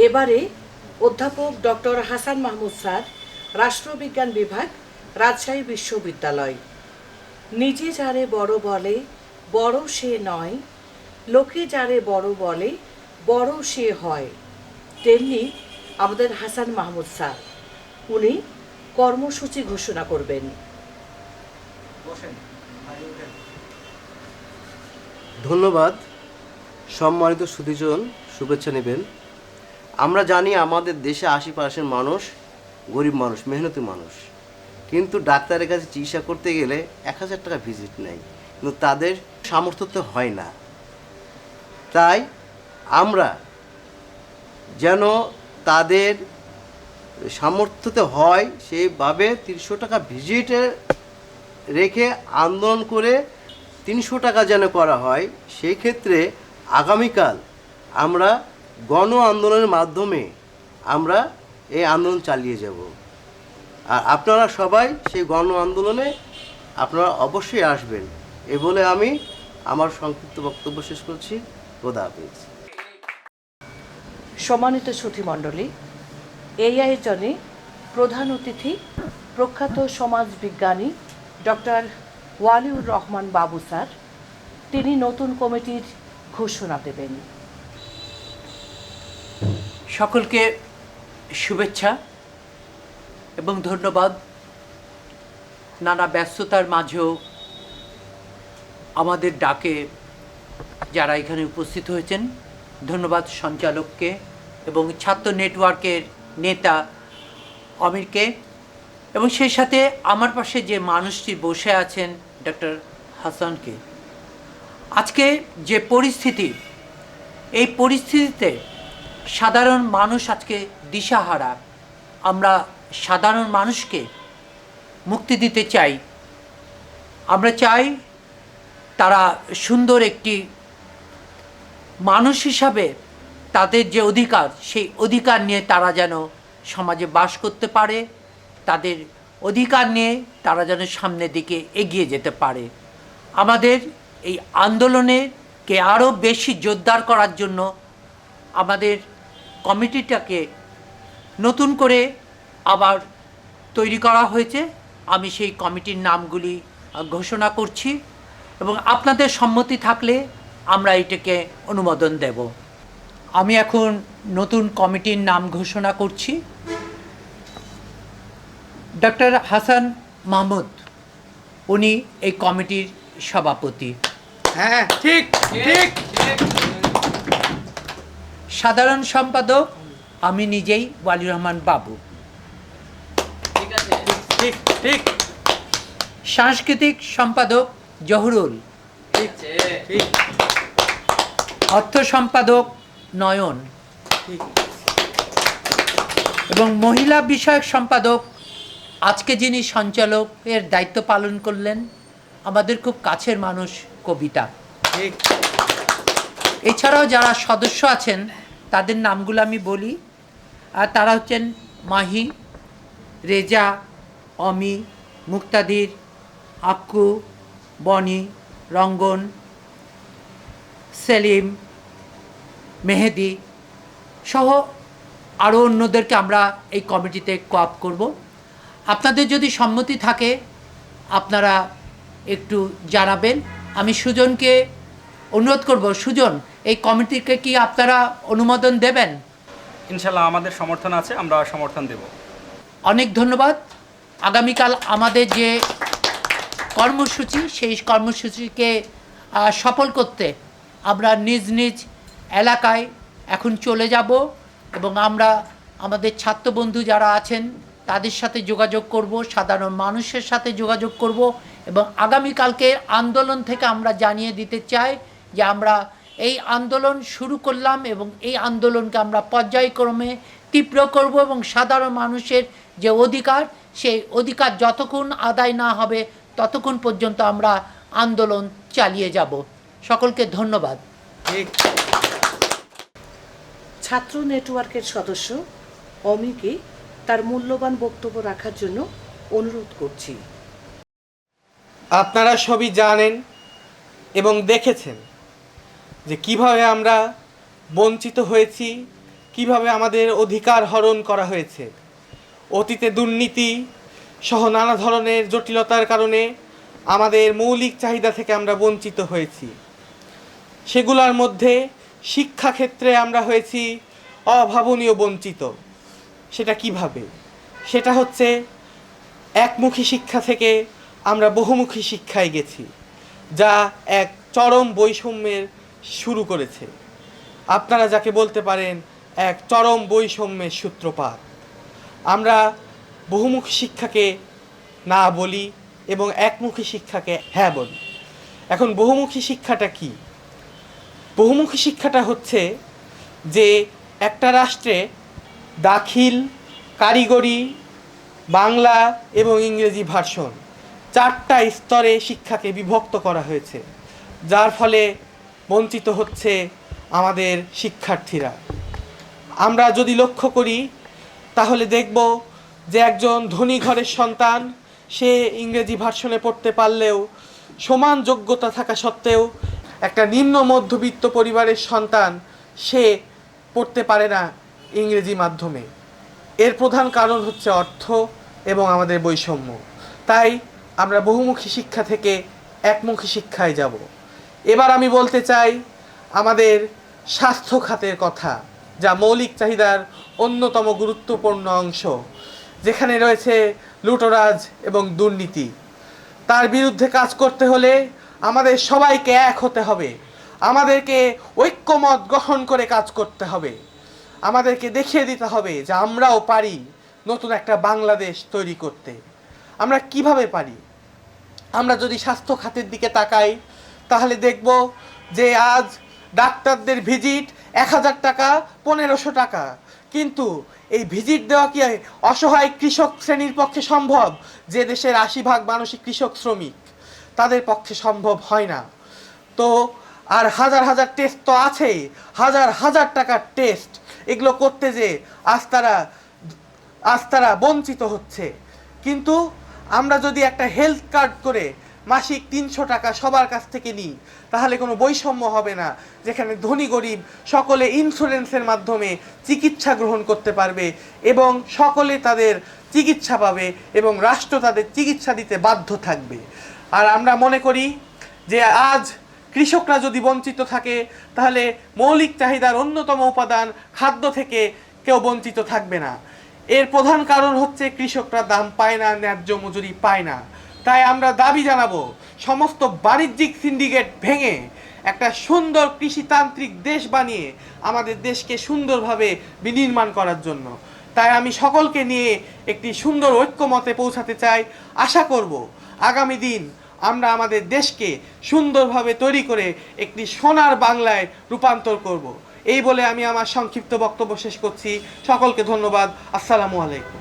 এবারে অধ্যাপক doctor Hasan Mahmud sir, রাষ্ট্রবিজ্ঞান বিভাগ, রাজশাহী বিশ্ববিদ্যালয়। নিজে যারে বড় বলে বড় সে নয়, লোকে যারে বড় বলে বড় সে হয়, তেমনি আমাদের হাসান মাহমুদ স্যার, উনি কর্মসূচি ঘোষণা করবেন। ধন্যবাদ। সম্মানিত সুধীজন, শুভেচ্ছা নেবেন। আমরা জানি আমাদের দেশে 80% মানুষ গরিব মানুষ, মেহনতি মানুষ, কিন্তু ডাক্তারের কাছে চিকিৎসা করতে গেলে 1000 টাকা ভিজিট নেয়, কিন্তু তাদের সামর্থ্য তো হয় না। তাই আমরা যেন তাদের সামর্থ্যতে হয় সেইভাবে 300 টাকা ভিজিটে রেখে আন্দোলন করে 300 টাকা যেন করা হয়, সেই ক্ষেত্রে আগামীকাল আমরা গণ আন্দোলনের মাধ্যমে আমরা এই আন্দোলন চালিয়ে যাব। আর আপনারা সবাই সেই গণ আন্দোলনে আপনারা অবশ্যই আসবেন, এ বলে আমি আমার সংক্ষিপ্ত বক্তব্য শেষ করছি। খোদা হাফেজ। সম্মানিত সুধীমণ্ডলী, এই আয়োজনে প্রধান অতিথি প্রখ্যাত সমাজবিজ্ঞানী ডক্টর ওয়ালিউর রহমান বাবু স্যার, তিনি নতুন কমিটির ঘোষণা দেবেন। সকলকে শুভেচ্ছা এবং ধন্যবাদ। নানা ব্যস্ততার মাঝেও আমাদের ডাকে যারা এখানে উপস্থিত হয়েছেন, ধন্যবাদ সঞ্চালককে এবং ছাত্র নেটওয়ার্কের নেতা অমিরকে, এবং সেই সাথে আমার পাশে যে মানুষটি বসে আছেন ডক্টর হাসানকে। আজকে যে পরিস্থিতি, এই পরিস্থিতিতে সাধারণ মানুষ আজকে দিশাহারা। আমরা সাধারণ মানুষকে মুক্তি দিতে চাই। আমরা চাই তারা সুন্দর একটি মানুষ হিসাবে তাদের যে অধিকার, সেই অধিকার নিয়ে তারা যেন সমাজে বাস করতে পারে, তাদের অধিকার নিয়ে তারা যেন সামনের দিকে এগিয়ে যেতে পারে। আমাদের এই আন্দোলনকে আরও বেশি জোরদার করার জন্য আমাদের কমিটিটাকে নতুন করে আবার তৈরি করা হয়েছে। আমি সেই কমিটির নামগুলি ঘোষণা করছি এবং আপনাদের সম্মতি থাকলে আমরা এটাকে অনুমোদন দেব। আমি এখন নতুন কমিটির নাম ঘোষণা করছি। ডক্টর হাসান মাহমুদ, উনি এই কমিটির সভাপতি। হ্যাঁ, ঠিক ঠিক। সাধারণ সম্পাদক আমি নিজেই, ওয়ালিউর রহমান বাবু। ঠিক ঠিক। সাংস্কৃতিক সম্পাদক জহুরুল। ঠিক ঠিক। অর্থ সম্পাদক নয়ন। ঠিক। এবং মহিলা বিষয়ক সম্পাদক আজকে যিনি সঞ্চালকের দায়িত্ব পালন করলেন, আমাদের খুব কাছের মানুষ কবিতা। ঠিক। এছাড়াও যারা সদস্য আছেন তাদের নামগুলো আমি বলি। আর তারা হচ্ছেন মাহি, রেজা, অমি, মুক্তাদির, আক্কু, বনি, রঙ্গন, সেলিম, মেহেদি সহ আরও অন্যদেরকে আমরা এই কমিটিতে কোঅপ করব। আপনাদের যদি সম্মতি থাকে আপনারা একটু জানাবেন। আমি সুজনকে অনুরোধ করব, সুজন, এই কমিটিকে কি আপনারা অনুমোদন দেবেন? ইনশাল্লাহ আমাদের সমর্থন আছে, আমরা সমর্থন দেব। অনেক ধন্যবাদ। আগামীকাল আমাদের যে কর্মসূচি, সেই কর্মসূচিকে সফল করতে আমরা নিজ নিজ এলাকায় এখন চলে যাব এবং আমরা আমাদের ছাত্রবন্ধু যারা আছেন তাদের সাথে যোগাযোগ করব, সাধারণ মানুষের সাথে যোগাযোগ করব এবং আগামীকালকে আন্দোলন থেকে আমরা জানিয়ে দিতে চাই যে আমরা এই আন্দোলন শুরু করলাম এবং এই আন্দোলনকে আমরা পর্যায়ক্রমে তীব্র করব এবং সাধারণ মানুষের যে অধিকার, সেই অধিকার যতক্ষণ আদায় না হবে ততক্ষণ পর্যন্ত আমরা আন্দোলন চালিয়ে যাব। সকলকে ধন্যবাদ। ঠিক। ছাত্র নেটওয়ার্কের সদস্য অমিকে তার মূল্যবান বক্তব্য রাখার জন্য অনুরোধ করছি। আপনারা সবই জানেন এবং দেখেছেন যে কিভাবে আমরা বঞ্চিত হয়েছি, কিভাবে আমাদের অধিকার হরণ করা হয়েছে। অতীতে দুর্নীতি সহ নানা ধরনের জটিলতার কারণে আমাদের মৌলিক চাহিদা থেকে আমরা বঞ্চিত হয়েছি। সেগুলোর মধ্যে শিক্ষাক্ষেত্রে আমরা হয়েছি অভাবনীয় বঞ্চিত। সেটা কিভাবে? সেটা হচ্ছে একমুখী শিক্ষা থেকে আমরা বহুমুখী শিক্ষায় গেছি, যা এক চরম বৈষম্যের শুরু করেছে। আপনারা যাকে বলতে পারেন এক চরম বৈষম্যের সূত্রপাত। আমরা বহুমুখী শিক্ষাকে না বলি এবং একমুখী শিক্ষাকে হ্যাঁ বলি। এখন বহুমুখী শিক্ষাটা কি? বহুমুখী শিক্ষাটা হচ্ছে যে একটা রাষ্ট্রে দাখিল, কারিগরি, বাংলা এবং ইংরেজি ভার্সন 4টা স্তরে শিক্ষাকে বিভক্ত করা হয়েছে, যার ফলে বঞ্চিত হচ্ছে আমাদের শিক্ষার্থীরা। আমরা যদি লক্ষ্য করি তাহলে দেখব যে একজন ধনী ঘরের সন্তান সে ইংরেজি ভার্সনে পড়তে পারলেও সমান যোগ্যতা থাকা সত্ত্বেও একটা নিম্ন মধ্যবিত্ত পরিবারের সন্তান সে পড়তে পারে না ইংরেজি মাধ্যমে। এর প্রধান কারণ হচ্ছে অর্থ এবং আমাদের বৈষম্য। তাই আমরা বহুমুখী শিক্ষা থেকে একমুখী শিক্ষায় যাব। এবার আমি বলতে চাই আমাদের স্বাস্থ্য খাতের কথা, যা মৌলিক চাহিদার অন্যতম গুরুত্বপূর্ণ অংশ, যেখানে রয়েছে লুটরাজ এবং দুর্নীতি। তার বিরুদ্ধে কাজ করতে হলে আমাদের সবাইকে এক হতে হবে, আমাদেরকে ঐক্যমত গ্রহণ করে কাজ করতে হবে, আমাদেরকে দেখিয়ে দিতে হবে যে আমরাও পারি নতুন একটা বাংলাদেশ তৈরি করতে। আমরা কিভাবে পারি? আমরা যদি স্বাস্থ্য খাতের দিকে তাকাই তাহলে দেখব যে আজ ডাক্তারদের ভিজিট 1000 টাকা, 1500 টাকা, কিন্তু এই ভিজিট দেওয়া কি অসহায় কৃষক শ্রেণীর পক্ষে সম্ভব? যে দেশের 80% মানুষই কৃষক শ্রমিক, তাদের পক্ষে সম্ভব হয় না। তো আর হাজার হাজার টেস্ট তো আছেই, হাজার হাজার টাকার টেস্ট, এগুলো করতে যে আজ তারা বঞ্চিত হচ্ছে। কিন্তু আমরা যদি একটা হেলথ কার্ড করে মাসিক 300 টাকা সবার কাছ থেকে নিই তাহলে কোনো বৈষম্য হবে না, যেখানে ধনী গরিব সকলে ইন্স্যুরেন্সের মাধ্যমে চিকিৎসা গ্রহণ করতে পারবে এবং সকলে তাদের চিকিৎসা পাবে এবং রাষ্ট্র তাদের চিকিৎসা দিতে বাধ্য থাকবে। আর আমরা মনে করি যে আজ কৃষকরা যদি বঞ্চিত থাকে তাহলে মৌলিক চাহিদার অন্যতম উপাদান খাদ্য থেকে কেউ বঞ্চিত থাকবে না। এর প্রধান কারণ হচ্ছে কৃষকরা দাম পায় না, ন্যায্য মজুরি পায় না। তাই আমরা দাবি জানাবো সমস্ত বাণিজ্যিক সিন্ডিকেট ভেঙে একটা সুন্দর কৃষিতান্ত্রিক দেশ বানিয়ে আমাদের দেশকে সুন্দরভাবে বিনির্মাণ করার জন্য। তাই আমি সকলকে নিয়ে একটি সুন্দর ঐক্যমতে পৌঁছাতে চাই। আশা করব আগামী দিন আমরা আমাদের দেশকে সুন্দরভাবে তৈরি করে একটি সোনার বাংলায় রূপান্তর করব। এই বলে আমি আমার সংক্ষিপ্ত বক্তব্য শেষ করছি। সকলকে ধন্যবাদ। আসসালামু আলাইকুম।